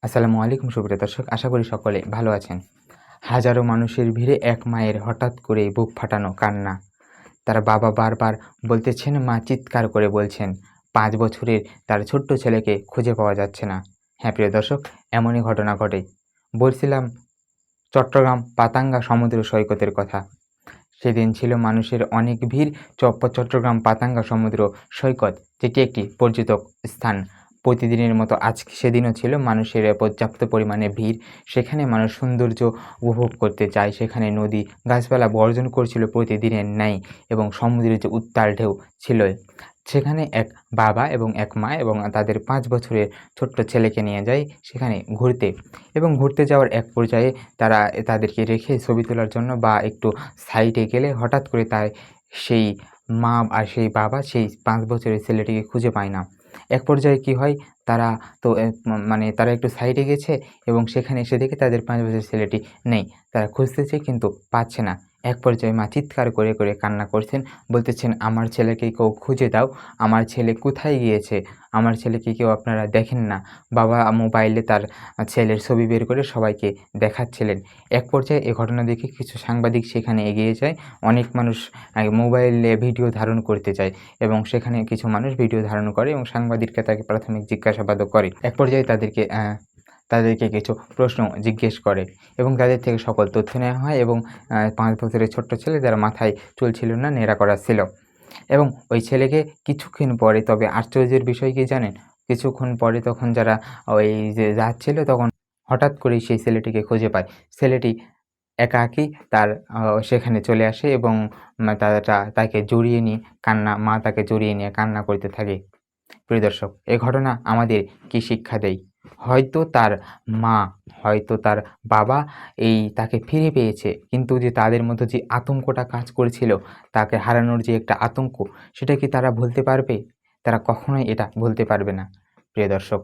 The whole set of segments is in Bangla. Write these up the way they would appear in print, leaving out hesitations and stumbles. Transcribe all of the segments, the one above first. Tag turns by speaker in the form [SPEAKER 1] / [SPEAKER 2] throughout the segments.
[SPEAKER 1] আসসালামু আলাইকুম সুপ্রিয় দর্শক, আশা করি সকলে ভালো আছেন। হাজারো মানুষের ভিড়ে এক মায়ের হঠাৎ করে বুক ফাটানো কান্না। তার বাবা বারবার বলতেছেন, মা চিৎকার করে বলছেন ৫ বছরের তার ছোট্ট ছেলেকে খুঁজে পাওয়া যাচ্ছে না। হ্যাঁ প্রিয় দর্শক, এমনই ঘটনা ঘটে। বলছিলাম চট্টগ্রাম পাতাঙ্গা সমুদ্র সৈকতের কথা। সেদিন ছিল মানুষের অনেক ভিড়। চট্টগ্রাম পাতাঙ্গা সমুদ্র সৈকত, যেটি একটি পর্যটক স্থান। প্রতিদিনের মতো সেদিনও ছিল মানুষের পর্যাপ্ত পরিমাণে ভিড়। সেখানে মানুষ সৌন্দর্য উপভোগ করতে যায়। সেখানে নদী গাছপালা বর্জন করছিল প্রতিদিনের ন্যায়, এবং সমুদ্রের যে উত্তাল ঢেউ ছিল। সেখানে এক বাবা এবং এক মা এবং তাদের ৫ বছরের ছোট্ট ছেলেকে নিয়ে যায় সেখানে ঘুরতে, এবং ঘুরতে যাওয়ার এক পর্যায়ে তারা তাদেরকে রেখে ছবি তোলার জন্য বা একটু সাইডে গেলে হঠাৎ করে সেই মা আর সেই বাবা সেই ৫ বছরের ছেলেটিকে খুঁজে পায় না। এক পর্যায়ে কি হয়, তারা তো মানে তারা একটু সাইডে গেছে এবং সেখানে এসে দেখে তাদের ৫ বছরের ছেলেটি নেই। তারা খুঁজতেছে কিন্তু পাচ্ছে না। এক পর্যায়ে মা চিৎকার করে করে কান্না করছেন, বলতেছেন, আমার ছেলেকে কেউ খুঁজে দাও, আমার ছেলে কোথায় গিয়েছে? আমার ছেলেকে কেউ আপনারা দেখেন না? বাবা মোবাইলে তার ছেলের ছবি বের করে সবাইকে দেখাচ্ছিলেন। এক পর্যায়ে এ ঘটনা দেখে কিছু সাংবাদিক সেখানে এগিয়ে যায়। অনেক মানুষ মোবাইলে ভিডিও ধারণ করতে চায়, এবং সেখানে কিছু মানুষ ভিডিও ধারণ করে এবং সাংবাদিকরা তাকে প্রাথমিক জিজ্ঞাসাবাদও করে। এক পর্যায়ে তাদেরকে কিছু প্রশ্ন জিজ্ঞেস করে এবং তাদের থেকে সকল তথ্য নেওয়া হয়, এবং ৫ বছরের ছোট্ট ছেলে, যার মাথায় চুল ছিল না, ন্যাড়া করা ছিল। এবং ওই ছেলেকে কিছুক্ষণ পরে, তবে আশ্চর্যের বিষয় কি জানেন? কিছুক্ষণ পরে তখন যারা ওই যে যাচ্ছিল, তখন হঠাৎ করেই সেই ছেলেটিকে খুঁজে পায়। ছেলেটি একাকী তার সেখানে চলে আসে এবং তাকে জড়িয়ে নিয়ে মা তাকে জড়িয়ে নিয়ে কান্না করতে থাকে। প্রিয় দর্শক, এ ঘটনা আমাদের কি শিক্ষা দেয়? হয়তো তার মা, হয়তো তার বাবা তাকে ফিরে পেয়েছে, কিন্তু যে তাদের মধ্যে যে আতঙ্কটা কাজ করেছিল, তাকে হারানোর যে একটা আতঙ্ক, সেটা কি তারা ভুলতে পারবে? তারা কখনোই এটা ভুলতে পারবে না। প্রিয় দর্শক,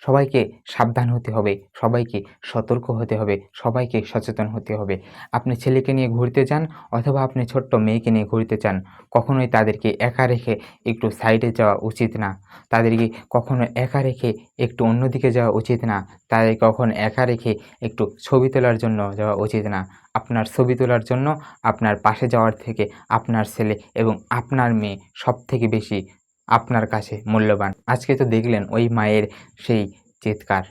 [SPEAKER 1] সবাইকে সাবধান হতে হবে, সবাইকে সতর্ক হতে হবে, সবাইকে সচেতন হতে হবে। আপনি ছেলেকে নিয়ে ঘুরতে যান অথবা আপনি ছোট্ট মেয়েকে নিয়ে ঘুরতে চান, কখনোই তাদেরকে একা রেখে একটু সাইডে যাওয়া উচিত না। তাদেরকে কখনো একা রেখে একটু অন্যদিকে যাওয়া উচিত না। তাদের কখনো একা রেখে একটু ছবি তোলার জন্য যাওয়া উচিত না। আপনার ছবি তোলার জন্য আপনার পাশে যাওয়ার থেকে আপনার ছেলে এবং আপনার মেয়ে সবথেকে বেশি আপনার কাছে মূল্যবান। আজকে তো দেখলেন ওই মায়ের সেই চিৎকার।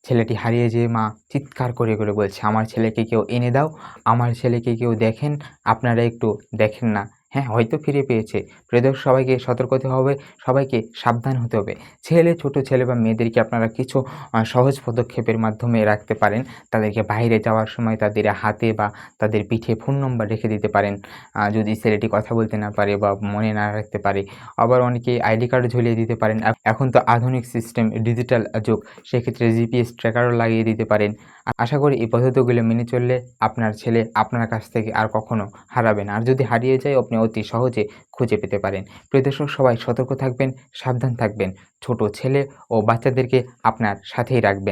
[SPEAKER 1] ছেলেটি হারিয়ে যেয়ে মা চিৎকার করে করে বলছে, আমার ছেলেকে কেউ এনে দাও, আমার ছেলেকে কেউ দেখেন, আপনারা একটু দেখেন না। হ্যাঁ, হয়তো ফিরে পেয়েছে। প্রিয় দর্শক, সবাইকে সতর্ক হতে হবে, সবাইকে সাবধান হতে হবে। ছোট ছেলে বা মেয়েদেরকে আপনারা কিছু সহজ পদক্ষেপের মাধ্যমে রাখতে পারেন। তাদেরকে বাইরে যাওয়ার সময় তাদের হাতে বা তাদের পিঠে ফোন নম্বর রেখে দিতে পারেন, যদি ছেলেটি কথা বলতে না পারে বা মনে না রাখতে পারে। আবার অনেকেই আইডি কার্ড ঝুলিয়ে দিতে পারেন। এখন তো আধুনিক সিস্টেম, ডিজিটাল যুগ, সেক্ষেত্রে জিপিএস ট্র্যাকারও লাগিয়ে দিতে পারেন। আশা করি এই পদ্ধতিগুলো মেনে চললে আপনার ছেলে আপনার কাছ থেকে আর কখনো হারাবে না। আর যদি হারিয়ে যায়, আপনি অতি সহজে খুঁজে পেতে পারেন। প্রিয় দর্শক, সবাই সতর্ক থাকবেন, সাবধান থাকবেন। ছোট ছেলে ও বাচ্চাদেরকে আপনার সাথেই রাখবেন।